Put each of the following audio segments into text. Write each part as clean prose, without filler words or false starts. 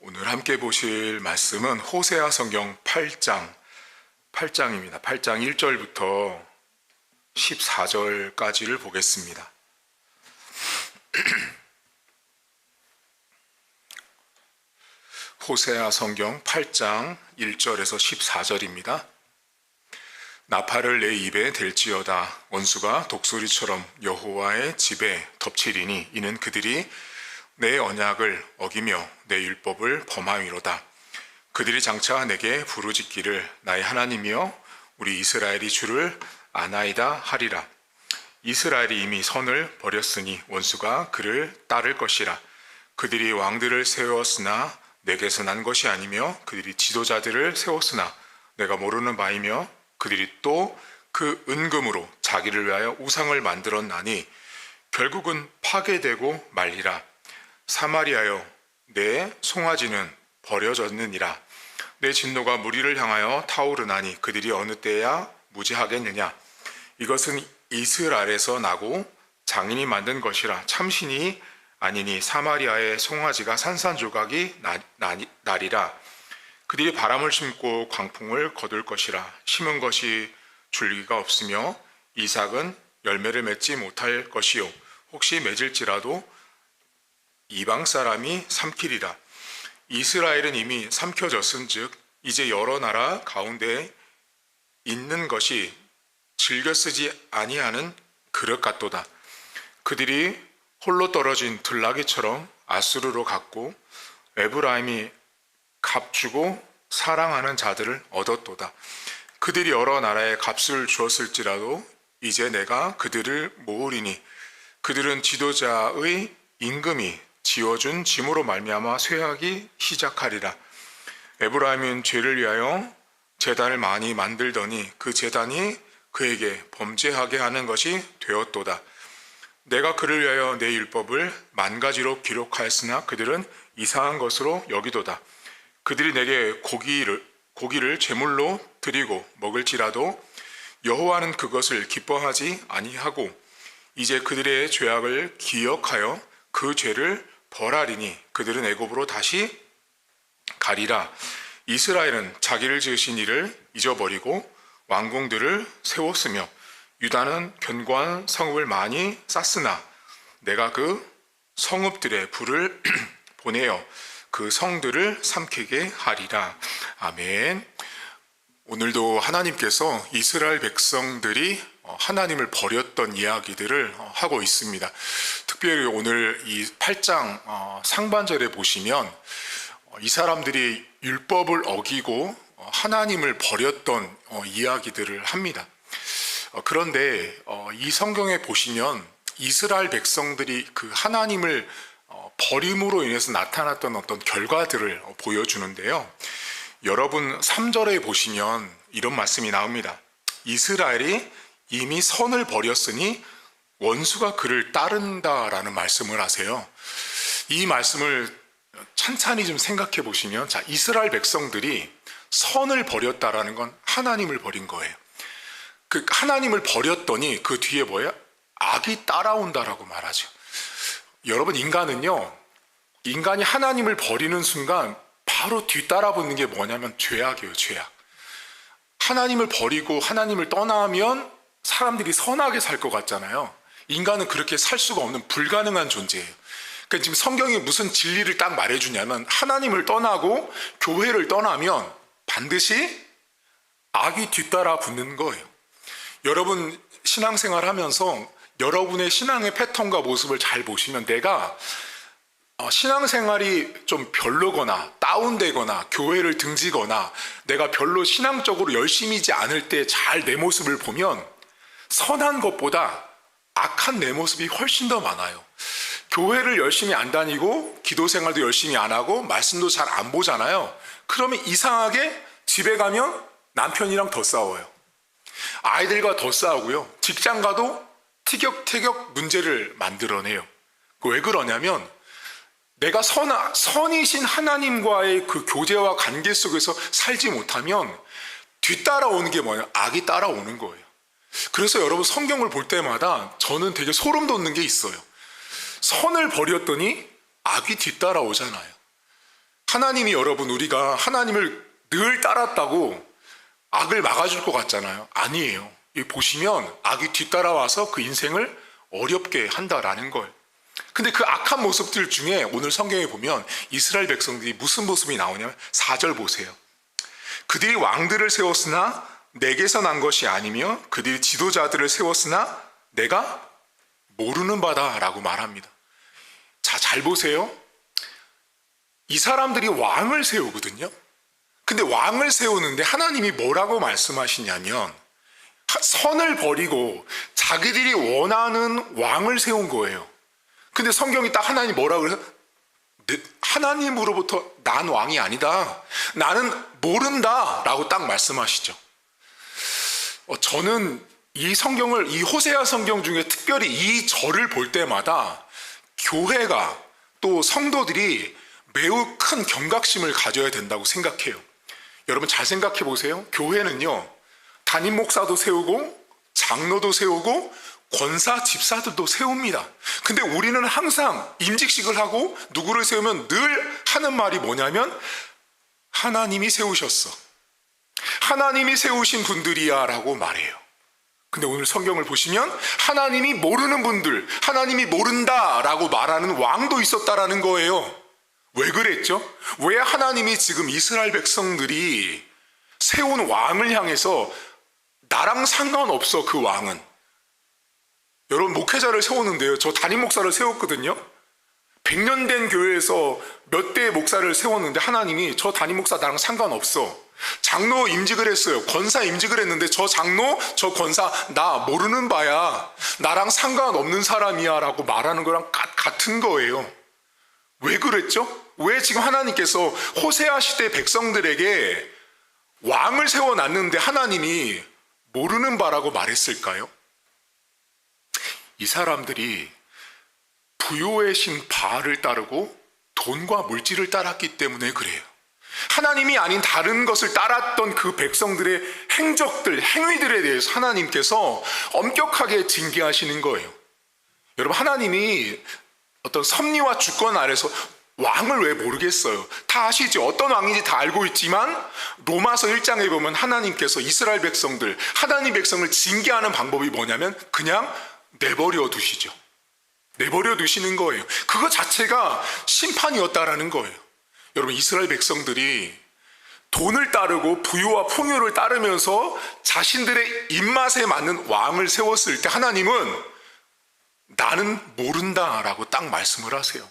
오늘 함께 보실 말씀은 호세아 성경 8장입니다. 8장 1절부터 14절까지를 보겠습니다. 호세아 성경 8장 1절에서 14절입니다. 나팔을 내 입에 댈지어다. 원수가 독수리처럼 여호와의 집에 덮치리니 이는 그들이 내 언약을 어기며 내 율법을 범하미로다. 그들이 장차 내게 부르짖기를 나의 하나님이여 우리 이스라엘이 주를 아나이다 하리라. 이스라엘이 이미 선을 버렸으니 원수가 그를 따를 것이라. 그들이 왕들을 세웠으나 내게서 난 것이 아니며 그들이 지도자들을 세웠으나 내가 모르는 바이며 그들이 또 그 은금으로 자기를 위하여 우상을 만들었나니 결국은 파괴되고 말리라. 사마리아여 내 송아지는 버려졌느니라. 내 진노가 무리를 향하여 타오르나니 그들이 어느 때야 무지하겠느냐. 이것은 이스라엘에서 나고 장인이 만든 것이라. 참신이 아니니 사마리아의 송아지가 산산조각이 나리라. 그들이 바람을 심고 광풍을 거둘 것이라. 심은 것이 줄기가 없으며 이삭은 열매를 맺지 못할 것이요 혹시 맺을지라도 이방 사람이 삼키리라. 이스라엘은 이미 삼켜졌은즉 이제 여러 나라 가운데 있는 것이 즐겨 쓰지 아니하는 그릇 같도다. 그들이 홀로 떨어진 들나귀처럼 아수르로 갔고 에브라임이 값주고 사랑하는 자들을 얻었도다. 그들이 여러 나라에 값을 주었을지라도 이제 내가 그들을 모으리니 그들은 지도자의 임금이 지어준 짐으로 말미암아 쇠하기 시작하리라. 에브라임은 죄를 위하여 제단을 많이 만들더니 그 제단이 그에게 범죄하게 하는 것이 되었도다. 내가 그를 위하여 내 율법을 만가지로 기록하였으나 그들은 이상한 것으로 여기도다. 그들이 내게 고기를 제물로 드리고 먹을지라도 여호와는 그것을 기뻐하지 아니하고 이제 그들의 죄악을 기억하여 그 죄를 벌하리니 그들은 애굽으로 다시 가리라. 이스라엘은 자기를 지으신 이를 잊어버리고 왕궁들을 세웠으며 유다는 견고한 성읍을 많이 쌓았으나 내가 그 성읍들의 불을 보내어 그 성들을 삼키게 하리라. 아멘. 오늘도 하나님께서 이스라엘 백성들이 하나님을 버렸던 이야기들을 하고 있습니다. 특별히 오늘 이 8장 상반절에 보시면 이 사람들이 율법을 어기고 하나님을 버렸던 이야기들을 합니다. 그런데 이 성경에 보시면 이스라엘 백성들이 그 하나님을 버림으로 인해서 나타났던 어떤 결과들을 보여주는데요. 여러분 3절에 보시면 이런 말씀이 나옵니다. 이스라엘이 이미 선을 버렸으니 원수가 그를 따른다라는 말씀을 하세요. 이 말씀을 찬찬히 좀 생각해 보시면 이스라엘 백성들이 선을 버렸다라는 건 하나님을 버린 거예요. 그 하나님을 버렸더니 그 뒤에 뭐예요? 악이 따라온다라고 말하죠. 여러분 인간이 하나님을 버리는 순간 바로 뒤따라 붙는 게 뭐냐면 죄악이에요. 죄악. 하나님을 버리고 하나님을 떠나면 사람들이 선하게 살 것 같잖아요. 인간은 그렇게 살 수가 없는 불가능한 존재예요. 그러니까 지금 성경이 무슨 진리를 딱 말해주냐면 하나님을 떠나고 교회를 떠나면 반드시 악이 뒤따라 붙는 거예요. 여러분 신앙생활 하면서 여러분의 신앙의 패턴과 모습을 잘 보시면 내가 신앙생활이 좀 별로거나 다운되거나 교회를 등지거나 내가 별로 신앙적으로 열심이지 않을 때 잘 내 모습을 보면 선한 것보다 악한 내 모습이 훨씬 더 많아요. 교회를 열심히 안 다니고 기도 생활도 열심히 안 하고 말씀도 잘 안 보잖아요. 그러면 이상하게 집에 가면 남편이랑 더 싸워요. 아이들과 더 싸우고요. 직장 가도 티격태격 문제를 만들어내요. 왜 그러냐면 내가 선이신 하나님과의 그 교제와 관계 속에서 살지 못하면 뒤따라오는 게 뭐냐? 악이 따라오는 거예요. 그래서 여러분 성경을 볼 때마다 저는 되게 소름 돋는 게 있어요. 선을 버렸더니 악이 뒤따라오잖아요. 하나님이 여러분 우리가 하나님을 늘 따랐다고 악을 막아줄 것 같잖아요. 아니에요. 여기 보시면 악이 뒤따라와서 그 인생을 어렵게 한다라는 거예요. 근데 그 악한 모습들 중에 오늘 성경에 보면 이스라엘 백성들이 무슨 모습이 나오냐면 4절 보세요. 그들이 왕들을 세웠으나 내게서 난 것이 아니며 그들이 지도자들을 세웠으나 내가 모르는 바다라고 말합니다. 자, 잘 보세요. 이 사람들이 왕을 세우거든요. 근데 왕을 세우는데 하나님이 뭐라고 말씀하시냐면 선을 버리고 자기들이 원하는 왕을 세운 거예요. 근데 성경이 딱 하나님이 뭐라고 그래서 하나님으로부터 난 왕이 아니다. 나는 모른다 라고 딱 말씀하시죠. 저는 이 성경을, 이 호세아 성경 중에 특별히 이 절을 볼 때마다 교회가 또 성도들이 매우 큰 경각심을 가져야 된다고 생각해요. 여러분 잘 생각해 보세요. 교회는요, 담임 목사도 세우고 장로도 세우고 권사 집사들도 세웁니다. 근데 우리는 항상 임직식을 하고 누구를 세우면 늘 하는 말이 뭐냐면 하나님이 세우셨어. 하나님이 세우신 분들이야 라고 말해요. 근데 오늘 성경을 보시면 하나님이 모르는 분들, 하나님이 모른다 라고 말하는 왕도 있었다라는 거예요. 왜 그랬죠? 왜 하나님이 지금 이스라엘 백성들이 세운 왕을 향해서 나랑 상관없어 그 왕은. 여러분 목회자를 세우는데요, 저 담임 목사를 세웠거든요. 100년 된 교회에서 몇 대의 목사를 세웠는데 하나님이 저 담임 목사 나랑 상관없어. 장로 임직을 했어요. 권사 임직을 했는데 저 장로, 저 권사 나 모르는 바야. 나랑 상관없는 사람이야 라고 말하는 거랑 같은 거예요. 왜 그랬죠? 왜 지금 하나님께서 호세아 시대 백성들에게 왕을 세워놨는데 하나님이 모르는 바라고 말했을까요? 이 사람들이 부요의 신 바알을 따르고 돈과 물질을 따랐기 때문에 그래요. 하나님이 아닌 다른 것을 따랐던 그 백성들의 행적들, 행위들에 대해서 하나님께서 엄격하게 징계하시는 거예요. 여러분 하나님이 어떤 섭리와 주권 아래서 왕을 왜 모르겠어요? 다 아시죠? 어떤 왕인지 다 알고 있지만 로마서 1장에 보면 하나님께서 이스라엘 백성들, 하나님 백성을 징계하는 방법이 뭐냐면 그냥 내버려 두시죠. 내버려 두시는 거예요. 그거 자체가 심판이었다라는 거예요. 여러분 이스라엘 백성들이 돈을 따르고 부유와 풍요를 따르면서 자신들의 입맛에 맞는 왕을 세웠을 때 하나님은 나는 모른다라고 딱 말씀을 하세요.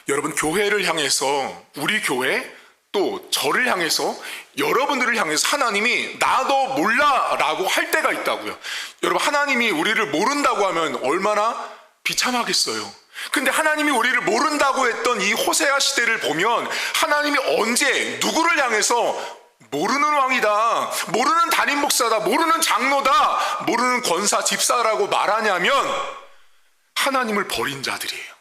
여러분 교회를 향해서, 우리 교회 또 저를 향해서, 여러분들을 향해서 하나님이 나도 몰라 라고 할 때가 있다고요. 여러분 하나님이 우리를 모른다고 하면 얼마나 비참하겠어요. 근데 하나님이 우리를 모른다고 했던 이 호세아 시대를 보면 하나님이 언제 누구를 향해서 모르는 왕이다, 모르는 담임 목사다, 모르는 장로다, 모르는 권사 집사라고 말하냐면 하나님을 버린 자들이에요.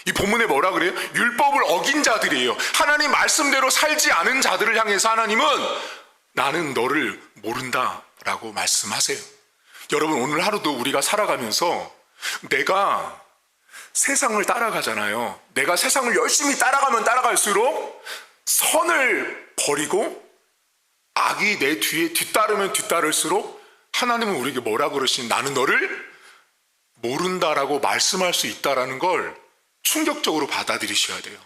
이 본문에 뭐라 그래요? 율법을 어긴 자들이에요. 하나님 말씀대로 살지 않은 자들을 향해서 하나님은 나는 너를 모른다 라고 말씀하세요. 여러분 오늘 하루도 우리가 살아가면서 내가 세상을 따라가잖아요. 내가 세상을 열심히 따라가면 따라갈수록 선을 버리고 악이 내 뒤에 뒤따르면 뒤따를수록 하나님은 우리에게 뭐라 그러시니 나는 너를 모른다라고 말씀할 수 있다라는 걸 충격적으로 받아들이셔야 돼요.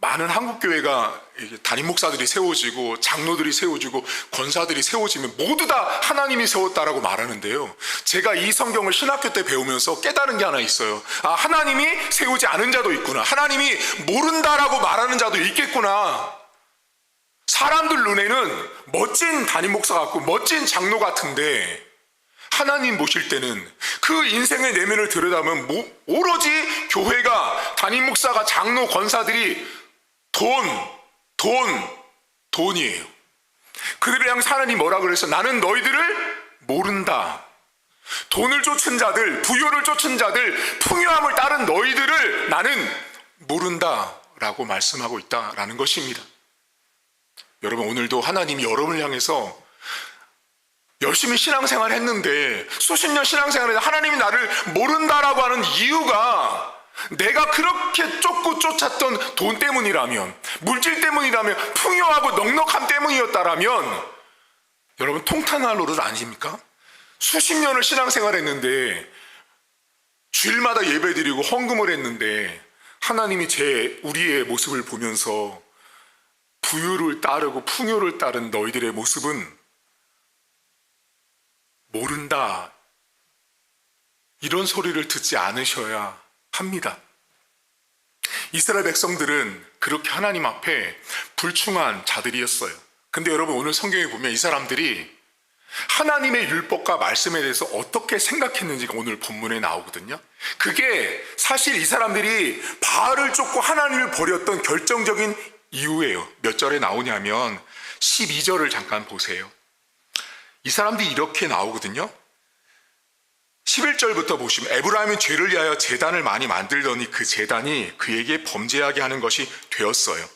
많은 한국교회가 담임 목사들이 세워지고 장로들이 세워지고 권사들이 세워지면 모두 다 하나님이 세웠다라고 말하는데요, 제가 이 성경을 신학교 때 배우면서 깨달은 게 하나 있어요. 아, 하나님이 세우지 않은 자도 있구나. 하나님이 모른다라고 말하는 자도 있겠구나. 사람들 눈에는 멋진 담임 목사 같고 멋진 장로 같은데 하나님 보실 때는 그 인생의 내면을 들여다보면 오로지 교회가, 담임 목사가, 장로, 권사들이 돈이에요. 그들을 향해 하나님이 뭐라 그래서 나는 너희들을 모른다. 돈을 쫓은 자들, 부요를 쫓은 자들, 풍요함을 따른 너희들을 나는 모른다라고 말씀하고 있다라는 것입니다. 여러분 오늘도 하나님이 여러분을 향해서 열심히 신앙생활 했는데, 수십 년 신앙생활 했는데 하나님이 나를 모른다라고 하는 이유가 내가 그렇게 쫓고 쫓았던 돈 때문이라면, 물질 때문이라면, 풍요하고 넉넉함 때문이었다라면 여러분 통탄할 노릇 아닙니까? 수십 년을 신앙생활했는데 주일마다 예배드리고 헌금을 했는데 하나님이 우리의 모습을 보면서 부유를 따르고 풍요를 따른 너희들의 모습은 모른다, 이런 소리를 듣지 않으셔야 합니다. 이스라엘 백성들은 그렇게 하나님 앞에 불충한 자들이었어요. 근데 여러분, 오늘 성경에 보면 이 사람들이 하나님의 율법과 말씀에 대해서 어떻게 생각했는지가 오늘 본문에 나오거든요. 그게 사실 이 사람들이 바알을 쫓고 하나님을 버렸던 결정적인 이유예요. 몇 절에 나오냐면 12절을 잠깐 보세요. 이 사람들이 이렇게 나오거든요. 11절부터 보시면 에브라임은 죄를 위하여 제단을 많이 만들더니 그 제단이 그에게 범죄하게 하는 것이 되었어요.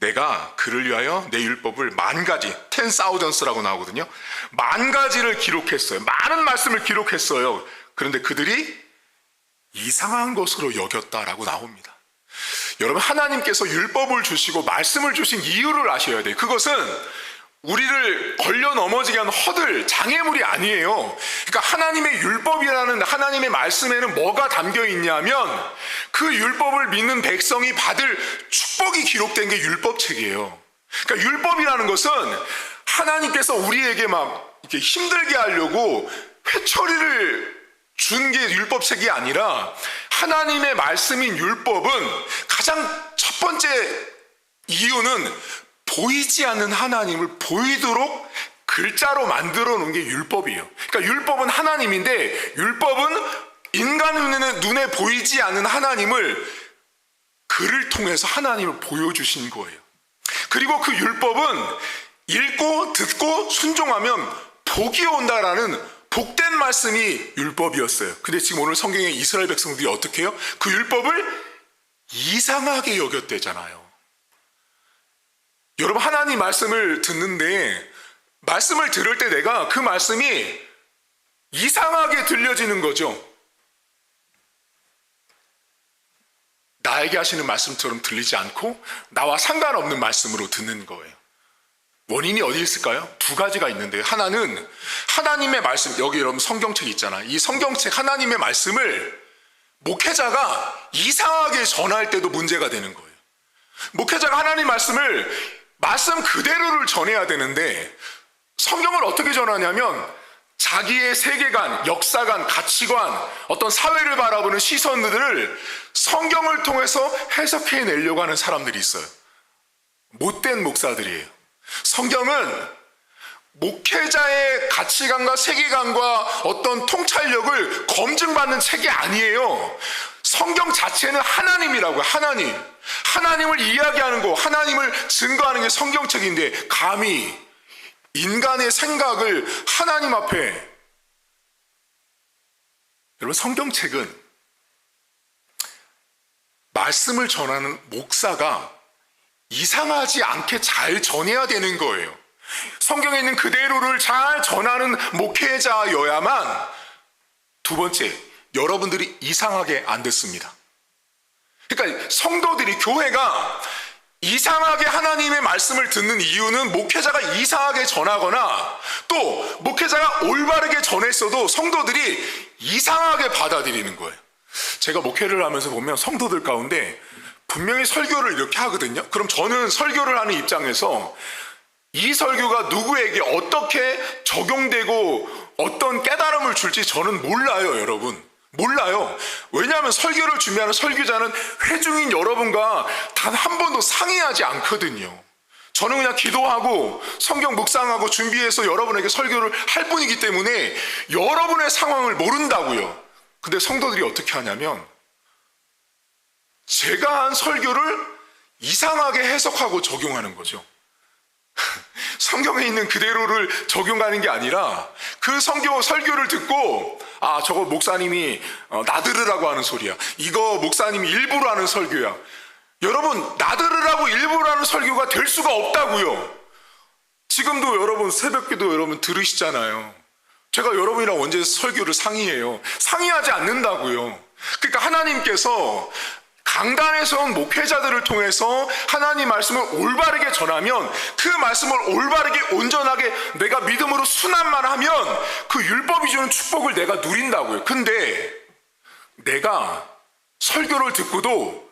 내가 그를 위하여 내 율법을 10,000가지, 10,000s라고 나오거든요. 10,000가지를 기록했어요. 많은 말씀을 기록했어요. 그런데 그들이 이상한 것으로 여겼다라고 나옵니다. 여러분, 하나님께서 율법을 주시고 말씀을 주신 이유를 아셔야 돼요. 그것은 우리를 걸려 넘어지게 하는 허들, 장애물이 아니에요. 그러니까 하나님의 율법이라는 하나님의 말씀에는 뭐가 담겨 있냐면 그 율법을 믿는 백성이 받을 축복이 기록된 게 율법책이에요. 그러니까 율법이라는 것은 하나님께서 우리에게 막 이렇게 힘들게 하려고 회초리를 준 게 율법책이 아니라 하나님의 말씀인 율법은 가장 첫 번째 이유는 보이지 않는 하나님을 보이도록 글자로 만들어 놓은 게 율법이에요. 그러니까 율법은 하나님인데 율법은 인간 눈에 보이지 않는 하나님을 글을 통해서 하나님을 보여주신 거예요. 그리고 그 율법은 읽고 듣고 순종하면 복이 온다라는 복된 말씀이 율법이었어요. 근데 지금 오늘 성경에 이스라엘 백성들이 어떻게 해요? 그 율법을 이상하게 여겼대잖아요. 여러분, 하나님 말씀을 듣는데 말씀을 들을 때 내가 그 말씀이 이상하게 들려지는 거죠. 나에게 하시는 말씀처럼 들리지 않고 나와 상관없는 말씀으로 듣는 거예요. 원인이 어디 있을까요? 두 가지가 있는데요. 하나는 하나님의 말씀, 여기 여러분 성경책 있잖아요. 이 성경책 하나님의 말씀을 목회자가 이상하게 전할 때도 문제가 되는 거예요. 목회자가 하나님 말씀 그대로를 전해야 되는데 성경을 어떻게 전하냐면 자기의 세계관, 역사관, 가치관, 어떤 사회를 바라보는 시선들을 성경을 통해서 해석해내려고 하는 사람들이 있어요. 못된 목사들이에요. 성경은 목회자의 가치관과 세계관과 어떤 통찰력을 검증받는 책이 아니에요. 성경 자체는 하나님이라고요. 하나님을 이야기하는 거, 하나님을 증거하는 게 성경책인데 감히 인간의 생각을 하나님 앞에, 여러분, 성경책은 말씀을 전하는 목사가 이상하지 않게 잘 전해야 되는 거예요. 성경에 있는 그대로를 잘 전하는 목회자여야만, 두 번째, 여러분들이 이상하게 안 듣습니다. 그러니까 성도들이, 교회가 이상하게 하나님의 말씀을 듣는 이유는 목회자가 이상하게 전하거나 또 목회자가 올바르게 전했어도 성도들이 이상하게 받아들이는 거예요. 제가 목회를 하면서 보면 성도들 가운데 분명히 설교를 이렇게 하거든요. 그럼 저는 설교를 하는 입장에서 이 설교가 누구에게 어떻게 적용되고 어떤 깨달음을 줄지 저는 몰라요, 여러분. 몰라요. 왜냐하면 설교를 준비하는 설교자는 회중인 여러분과 단 한 번도 상의하지 않거든요. 저는 그냥 기도하고 성경 묵상하고 준비해서 여러분에게 설교를 할 뿐이기 때문에 여러분의 상황을 모른다고요. 근데 성도들이 어떻게 하냐면 제가 한 설교를 이상하게 해석하고 적용하는 거죠. 성경에 있는 그대로를 적용하는 게 아니라 그 설교를 듣고 저거 목사님이 나들으라고 하는 소리야. 이거 목사님이 일부러 하는 설교야. 여러분, 나들으라고 일부러 하는 설교가 될 수가 없다고요. 지금도 여러분 새벽기도 여러분 들으시잖아요. 제가 여러분이랑 언제 설교를 상의해요? 상의하지 않는다고요. 그러니까 하나님께서 강단에서 온 목회자들을 통해서 하나님 말씀을 올바르게 전하면, 그 말씀을 올바르게 온전하게 내가 믿음으로 순환만 하면 그 율법이 주는 축복을 내가 누린다고요. 근데 내가 설교를 듣고도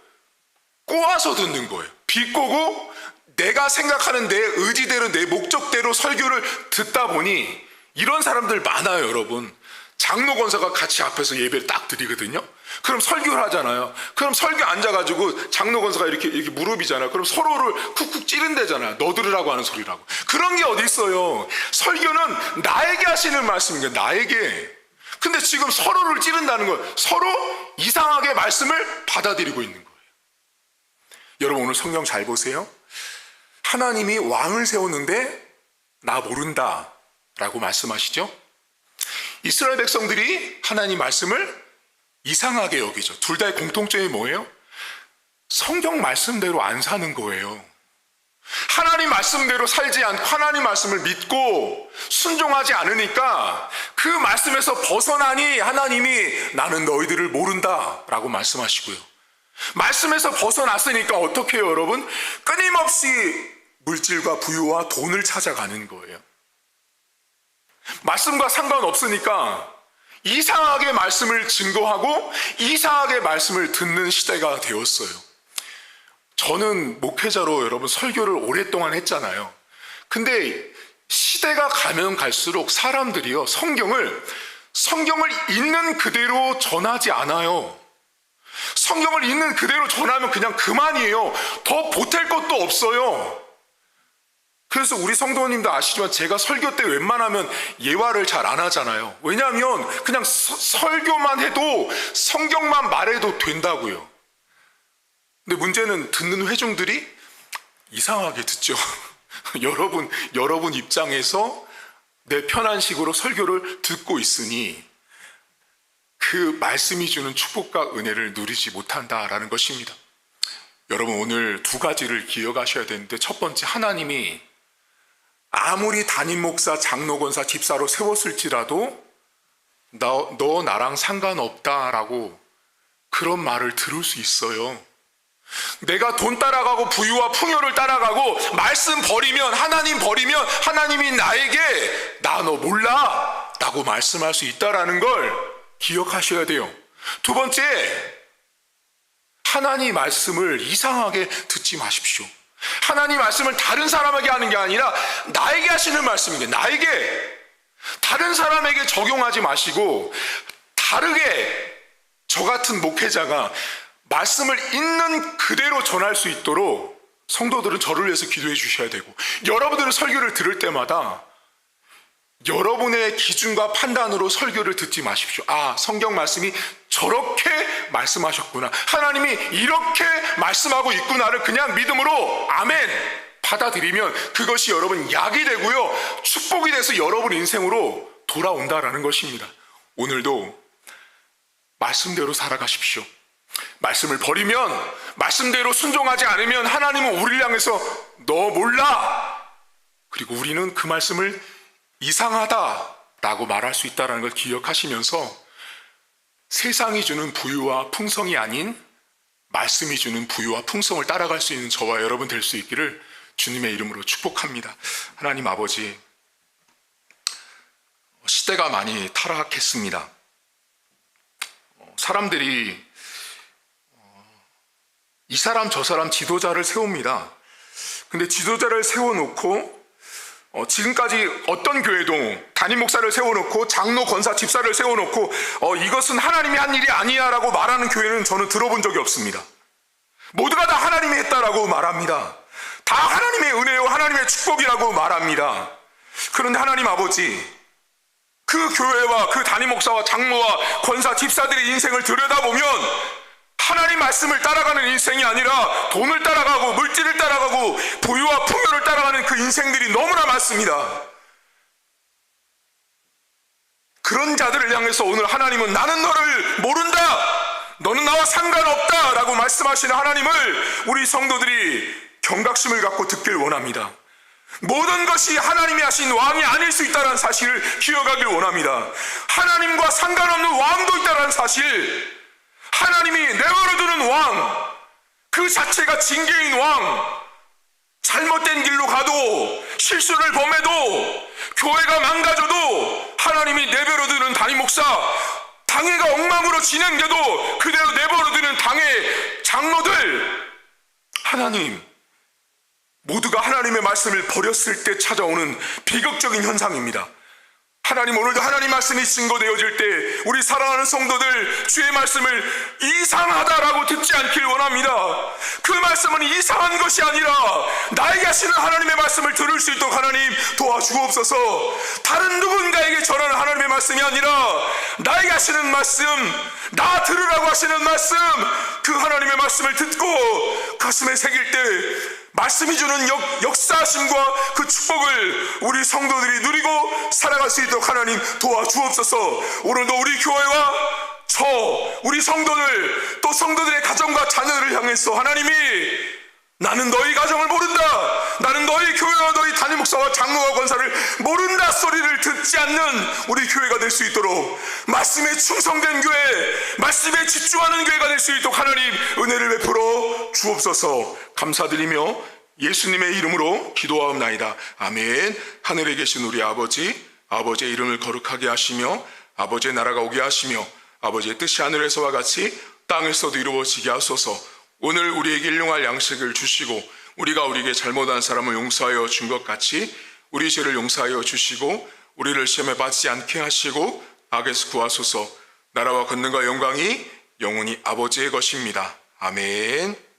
꼬아서 듣는 거예요. 비꼬고 내가 생각하는 내 의지대로, 내 목적대로 설교를 듣다 보니 이런 사람들 많아요, 여러분. 장로 권사가 같이 앞에서 예배를 딱 드리거든요. 그럼 설교를 하잖아요. 그럼 설교 앉아가지고 장로 권사가 이렇게 무릎이잖아요. 그럼 서로를 쿡쿡 찌른대잖아요. 너 들으라고 하는 소리라고. 그런 게 어디 있어요. 설교는 나에게 하시는 말씀이에요. 나에게. 근데 지금 서로를 찌른다는 건 서로 이상하게 말씀을 받아들이고 있는 거예요. 여러분, 오늘 성경 잘 보세요. 하나님이 왕을 세웠는데 나 모른다 라고 말씀하시죠. 이스라엘 백성들이 하나님 말씀을 이상하게 여기죠. 둘 다의 공통점이 뭐예요? 성경 말씀대로 안 사는 거예요. 하나님 말씀대로 살지 않고 하나님 말씀을 믿고 순종하지 않으니까 그 말씀에서 벗어나니 하나님이 나는 너희들을 모른다 라고 말씀하시고요. 말씀에서 벗어났으니까 어떻게 해요, 여러분? 끊임없이 물질과 부유와 돈을 찾아가는 거예요. 말씀과 상관없으니까 이상하게 말씀을 증거하고 이상하게 말씀을 듣는 시대가 되었어요. 저는 목회자로 여러분 설교를 오랫동안 했잖아요. 근데 시대가 가면 갈수록 사람들이요, 성경을 있는 그대로 전하지 않아요. 성경을 있는 그대로 전하면 그냥 그만이에요. 더 보탤 것도 없어요. 그래서 우리 성도님도 아시지만 제가 설교 때 웬만하면 예화를 잘 안 하잖아요. 왜냐하면 그냥 설교만 해도 성경만 말해도 된다고요. 근데 문제는 듣는 회중들이 이상하게 듣죠. 여러분 입장에서 내 편한 식으로 설교를 듣고 있으니 그 말씀이 주는 축복과 은혜를 누리지 못한다라는 것입니다. 여러분, 오늘 두 가지를 기억하셔야 되는데, 첫 번째, 하나님이 아무리 담임 목사, 장로 권사, 집사로 세웠을지라도 너 나랑 상관없다라고 그런 말을 들을 수 있어요. 내가 돈 따라가고 부유와 풍요를 따라가고 말씀 버리면, 하나님 버리면 하나님이 나에게 나 너 몰라 라고 말씀할 수 있다라는 걸 기억하셔야 돼요. 두 번째, 하나님 말씀을 이상하게 듣지 마십시오. 하나님 말씀을 다른 사람에게 하는 게 아니라 나에게 하시는 말씀이에요. 나에게. 다른 사람에게 적용하지 마시고 다르게 저 같은 목회자가 말씀을 있는 그대로 전할 수 있도록 성도들은 저를 위해서 기도해 주셔야 되고, 여러분들은 설교를 들을 때마다 여러분의 기준과 판단으로 설교를 듣지 마십시오. 아, 성경 말씀이 저렇게 말씀하셨구나, 하나님이 이렇게 말씀하고 있구나를 그냥 믿음으로 아멘 받아들이면 그것이 여러분 약이 되고요, 축복이 돼서 여러분 인생으로 돌아온다라는 것입니다. 오늘도 말씀대로 살아가십시오. 말씀을 버리면, 말씀대로 순종하지 않으면 하나님은 우리를 향해서 너 몰라, 그리고 우리는 그 말씀을 이상하다라고 말할 수 있다는 걸 기억하시면서 세상이 주는 부유와 풍성이 아닌 말씀이 주는 부유와 풍성을 따라갈 수 있는 저와 여러분 될 수 있기를 주님의 이름으로 축복합니다. 하나님 아버지, 시대가 많이 타락했습니다. 사람들이 이 사람 저 사람 지도자를 세웁니다. 근데 지도자를 세워놓고 지금까지 어떤 교회도 담임 목사를 세워놓고 장로, 권사, 집사를 세워놓고 이것은 하나님이 한 일이 아니야 라고 말하는 교회는 저는 들어본 적이 없습니다. 모두가 다 하나님이 했다라고 말합니다. 다 하나님의 은혜요, 하나님의 축복이라고 말합니다. 그런데 하나님 아버지, 그 교회와 그 담임 목사와 장로와 권사, 집사들의 인생을 들여다보면 하나님 말씀을 따라가는 인생이 아니라 돈을 따라가고 물질을 따라가고 부유와 풍요를 따라가는 그 인생들이 너무나 많습니다. 그런 자들을 향해서 오늘 하나님은 나는 너를 모른다, 너는 나와 상관없다 라고 말씀하시는 하나님을 우리 성도들이 경각심을 갖고 듣길 원합니다. 모든 것이 하나님이 하신 왕이 아닐 수 있다는 사실을 기억하길 원합니다. 하나님과 상관없는 왕도 있다는 사실, 하나님이 내버려 두는 왕, 그 자체가 징계인 왕, 잘못된 길로 가도 실수를 범해도 교회가 망가져도 하나님이 내버려두는 담임 목사, 당회가 엉망으로 진행돼도 그대로 내버려두는 당회 장로들, 하나님, 모두가 하나님의 말씀을 버렸을 때 찾아오는 비극적인 현상입니다. 하나님, 오늘도 하나님 말씀이 증거되어질 때 우리 사랑하는 성도들 주의 말씀을 이상하다라고 듣지 않길 원합니다. 그 말씀은 이상한 것이 아니라 나에게 하시는 하나님의 말씀을 들을 수 있도록 하나님 도와주옵소서. 다른 누군가에게 전하는 하나님의 말씀이 아니라 나에게 하시는 말씀, 나 들으라고 하시는 말씀, 그 하나님의 말씀을 듣고 가슴에 새길 때 말씀이 주는 역사하심과 그 축복을 우리 성도들이 누리고 살아갈 수 있도록 하나님 도와주옵소서. 오늘도 우리 교회와 우리 성도들, 또 성도들의 가정과 자녀들을 향해서 하나님이 나는 너희 가정을 모른다, 나는 너희 교회와 너희 담임 목사와 장로와 권사를 모른다 소리를 듣지 않는 우리 교회가 될 수 있도록, 말씀에 충성된 교회, 말씀에 집중하는 교회가 될 수 있도록 하나님 은혜를 베풀어 주옵소서. 감사드리며 예수님의 이름으로 기도하옵나이다. 아멘. 하늘에 계신 우리 아버지, 아버지의 이름을 거룩하게 하시며 아버지의 나라가 오게 하시며 아버지의 뜻이 하늘에서와 같이 땅에서도 이루어지게 하소서. 오늘 우리에게 일용할 양식을 주시고 우리가 우리에게 잘못한 사람을 용서하여 준 것 같이 우리 죄를 용서하여 주시고 우리를 시험에 받지 않게 하시고 악에서 구하소서. 나라와 권능과 영광이 영원히 아버지의 것입니다. 아멘.